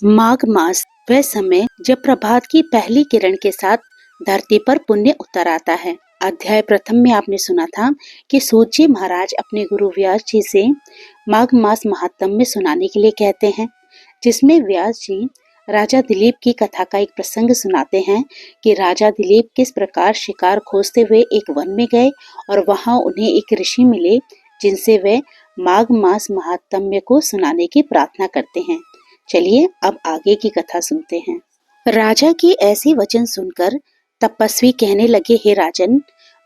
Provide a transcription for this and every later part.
माघ मास वह समय जब प्रभात की पहली किरण के साथ धरती पर पुण्य उतर आता है। अध्याय प्रथम में आपने सुना था कि सूत जी महाराज अपने गुरु व्यास जी से माघ मास महात्म्य में सुनाने के लिए कहते हैं, जिसमें व्यास जी राजा दिलीप की कथा का एक प्रसंग सुनाते हैं कि राजा दिलीप किस प्रकार शिकार खोजते हुए एक वन में गए और वहां उन्हें एक ऋषि मिले, जिनसे वे माघ मास महात्म्य को सुनाने की प्रार्थना करते हैं। चलिए अब आगे की कथा सुनते हैं। राजा की ऐसी वचन सुनकर तपस्वी कहने लगे, हे राजन,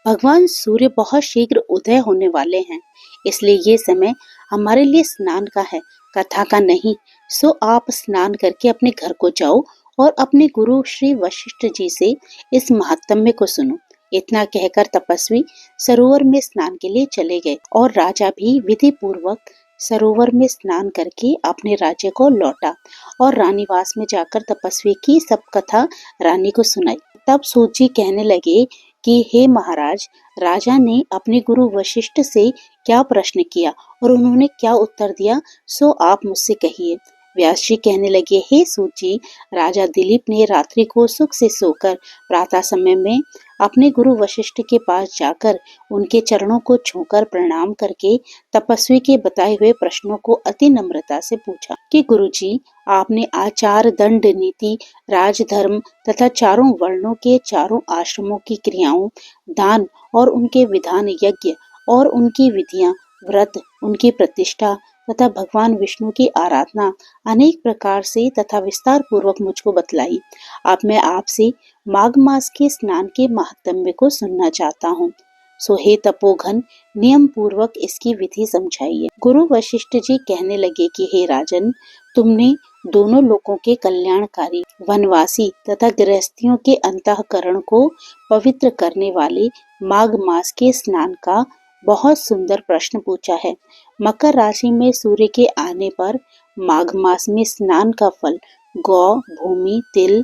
भगवान सूर्य बहुत शीघ्र उदय होने वाले हैं, इसलिए ये समय हमारे लिए स्नान का है, कथा का नहीं। सो आप स्नान करके अपने घर को जाओ और अपने गुरु श्री वशिष्ठ जी से इस महात्म्य को सुनो। इतना कहकर तपस्वी सरोवर में स्नान के लिए चले गए और राजा भी विधि पूर्वक सरोवर में स्नान करके अपने राज्य को लौटा और रानीवास में जाकर तपस्वी की सब कथा रानी को सुनाई। तब सूत जी कहने लगे कि हे महाराज, राजा ने अपने गुरु वशिष्ठ से क्या प्रश्न किया और उन्होंने क्या उत्तर दिया, सो आप मुझसे कहिए। व्यास जी कहने लगे, हे सूत जी, राजा दिलीप ने रात्रि को सुख से सोकर प्रातः समय में अपने गुरु वशिष्ठ के पास जाकर उनके चरणों को छूकर प्रणाम करके तपस्वी के बताए हुए प्रश्नों को अति नम्रता से पूछा कि गुरुजी, आपने आचार, दंड, नीति, राजधर्म तथा चारों वर्णों के चारों आश्रमों की क्रियाओं, दान और उनके विधान, यज्ञ और उनकी विधियां, व्रत, उनकी प्रतिष्ठा तथा भगवान विष्णु की आराधना अनेक प्रकार से तथा विस्तार पूर्वक मुझको बतलाई। अब मैं आपसे माघ मास के स्नान के महात्म्य को सुनना चाहता हूँ। सो हे तपोघन, नियम पूर्वक इसकी विधि समझाइए। गुरु वशिष्ठ जी कहने लगे कि हे राजन, तुमने दोनों लोगों के कल्याणकारी, वनवासी तथा गृहस्थियों के अंतःकरण को पवित्र करने वाले माघ मास के स्नान का बहुत सुंदर प्रश्न पूछा है। मकर राशि में सूर्य के आने पर माघ मास में स्नान का फल गौ, भूमि, तिल,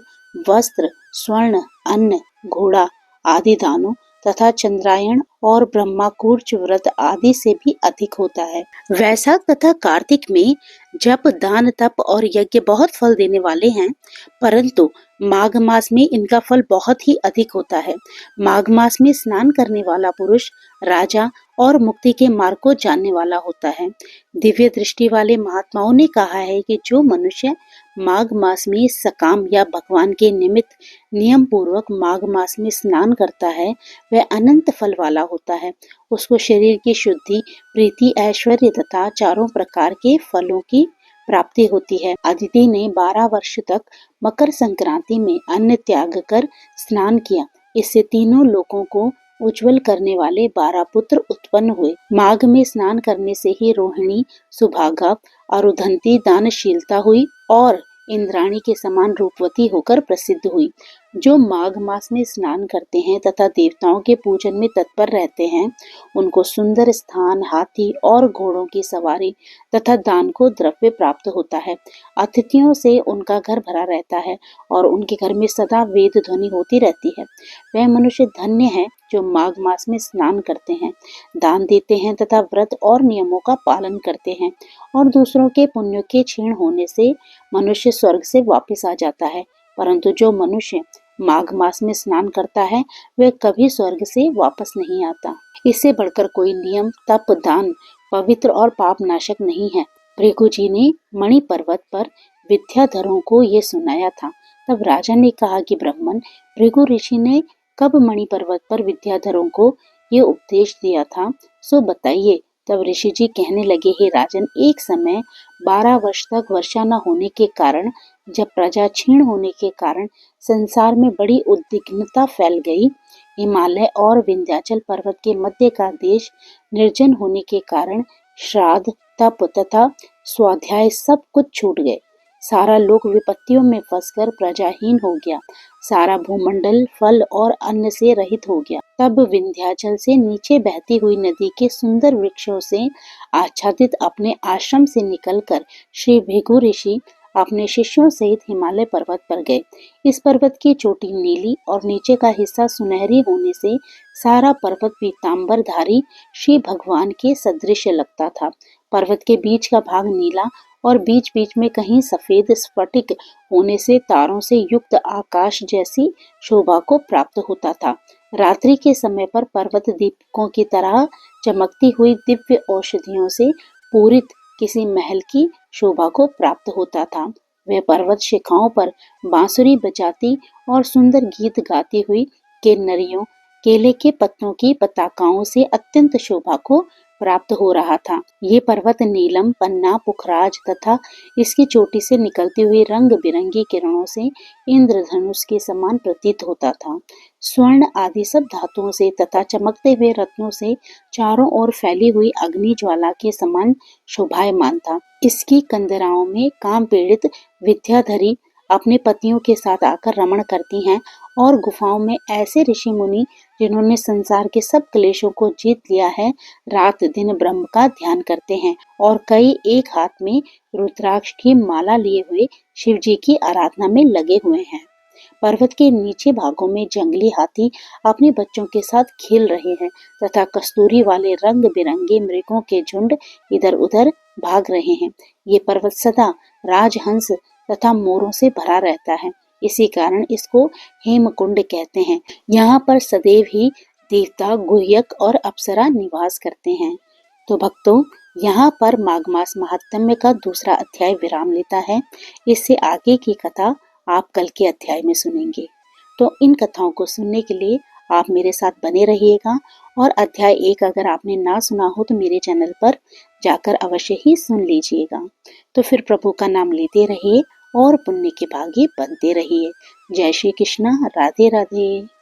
वस्त्र, स्वर्ण, अन्न, घोड़ा आदि दानों तथा चंद्रायण और ब्रह्माकूर्च व्रत आदि से भी अधिक होता है। वैशाख तथा कार्तिक में जप, दान, तप और यज्ञ बहुत फल देने वाले हैं, परंतु माघ मास में इनका फल बहुत ही अधिक होता है। माघ मास में स्नान करने वाला पुरुष राजा और मुक्ति के मार्ग को जानने वाला होता है। दिव्य दृष्टि वाले महात्माओं ने कहा है कि जो मनुष्य माघ मास में सकाम या भगवान के निमित्त नियम पूर्वक माघ मास में स्नान करता है, वह अनंत फल वाला होता है। उसको शरीर की शुद्धि, प्रीति, ऐश्वर्य तथा चारों प्रकार के फलों की प्राप्ति होती है। अदिति ने 12 वर्ष तक मकर संक्रांति में अन्न त्याग कर स्नान किया। इससे तीनों लोगों को उज्जवल करने वाले 12 पुत्र उत्पन्न हुए। माघ में स्नान करने से ही रोहिणी, सुभागा, अरुधंती दानशीलता हुई और इंद्राणी के समान रूपवती होकर प्रसिद्ध हुई। जो माघ मास में स्नान करते हैं तथा देवताओं के पूजन में तत्पर रहते हैं, उनको सुंदर स्थान, हाथी और घोड़ों की सवारी तथा दान को द्रव्य प्राप्त होता है। अतिथियों से उनका घर भरा रहता है और उनके घर में सदा वेद ध्वनि होती रहती है। वह मनुष्य धन्य है जो माघ मास में स्नान करते हैं, दान देते हैं तथा व्रत और नियमों का पालन करते हैं, और दूसरों के पुण्य के क्षीण होने से मनुष्य स्वर्ग से वापस आ जाता है। परंतु जो मनुष्य माघ मास में स्नान करता है, वह कभी स्वर्ग से वापस नहीं आता। इससे बढ़कर कोई नियम, तप, दान पवित्र और पाप नाशक नहीं है। भृगु जी ने मणि पर्वत पर विद्याधरों को ये सुनाया था। तब राजा ने कहा कि ब्राह्मण, भृगु ऋषि ने कब मणि पर्वत पर विद्याधरों को ये उपदेश दिया था, सो बताइए। तब ऋषि जी कहने लगे, हे राजन, एक समय 12 वर्ष तक वर्षा न होने के कारण, जब प्रजा क्षीण होने के कारण संसार में बड़ी उद्विग्नता फैल गई, हिमालय और विंध्याचल पर्वत के मध्य का देश निर्जन होने के कारण श्राद्ध, तप तथा स्वाध्याय सब कुछ छूट गए। सारा लोक विपत्तियों में फंसकर प्रजाहीन हो गया। सारा भूमंडल फल और अन्न से रहित हो गया। तब विंध्याचल से नीचे बहती हुई नदी के सुंदर वृक्षों से आच्छादित अपने आश्रम से निकलकर श्री भृगु ऋषि अपने शिष्यों सहित हिमालय पर्वत पर गए। इस पर्वत की चोटी नीली और नीचे का हिस्सा सुनहरी होने से सारा पर्वत पीतांबरधारी श्री भगवान के सदृश लगता था। पर्वत के बीच का भाग नीला और बीच बीच में कहीं सफेद स्फटिक होने से तारों से युक्त आकाश जैसी शोभा को प्राप्त होता था। रात्रि के समय पर पर्वत दीपकों की तरह चमकती हुई दिव्य औषधियों से पूरित किसी महल की शोभा को प्राप्त होता था। वह पर्वत शिखाओं पर बांसुरी बजाती और सुंदर गीत गाती हुई किन्नरियों केले के पत्तों की पताकाओं से अत्यंत शोभा को प्राप्त हो रहा था। ये पर्वत नीलम, पन्ना, पुखराज तथा इसकी चोटी से निकलती हुई रंग बिरंगी किरणों से इंद्रधनुष के समान प्रतीत होता था। स्वर्ण आदि सब धातुओं से तथा चमकते हुए रत्नों से चारों ओर फैली हुई अग्नि ज्वाला के समान शोभायमान था। इसकी कंदराओं में काम पीड़ित विद्याधरी अपने पतियों के साथ आकर रमण करती हैं और गुफाओं में ऐसे ऋषि मुनि जिन्होंने संसार के सब क्लेशों को जीत लिया है, रात दिन ब्रह्म का ध्यान करते हैं और कई एक हाथ में रुद्राक्ष की माला लिए हुए शिव जी की आराधना में लगे हुए हैं। पर्वत के नीचे भागों में जंगली हाथी अपने बच्चों के साथ खेल रहे हैं तथा कस्तूरी वाले रंग बिरंगे मृगों के झुंड इधर उधर भाग रहे हैं। ये पर्वत सदा राजहंस तथा मोरों से भरा रहता है। इसी कारण इसको हेमकुंड कहते हैं। यहाँ पर सदैव ही देवता, गुह्यक और अप्सरा निवास करते हैं। तो भक्तों, यहाँ पर माघ मास महात्म्य का दूसरा अध्याय विराम लेता है। इससे आगे की कथा आप कल के अध्याय में सुनेंगे। तो इन कथाओं को सुनने के लिए आप मेरे साथ बने रहिएगा और अध्याय 1 अगर आपने ना सुना हो तो मेरे चैनल पर जाकर अवश्य ही सुन लीजिएगा। तो फिर प्रभु का नाम लेते रहिए और पुण्य के भागी बनते रहिए। जय श्री कृष्णा, राधे राधे।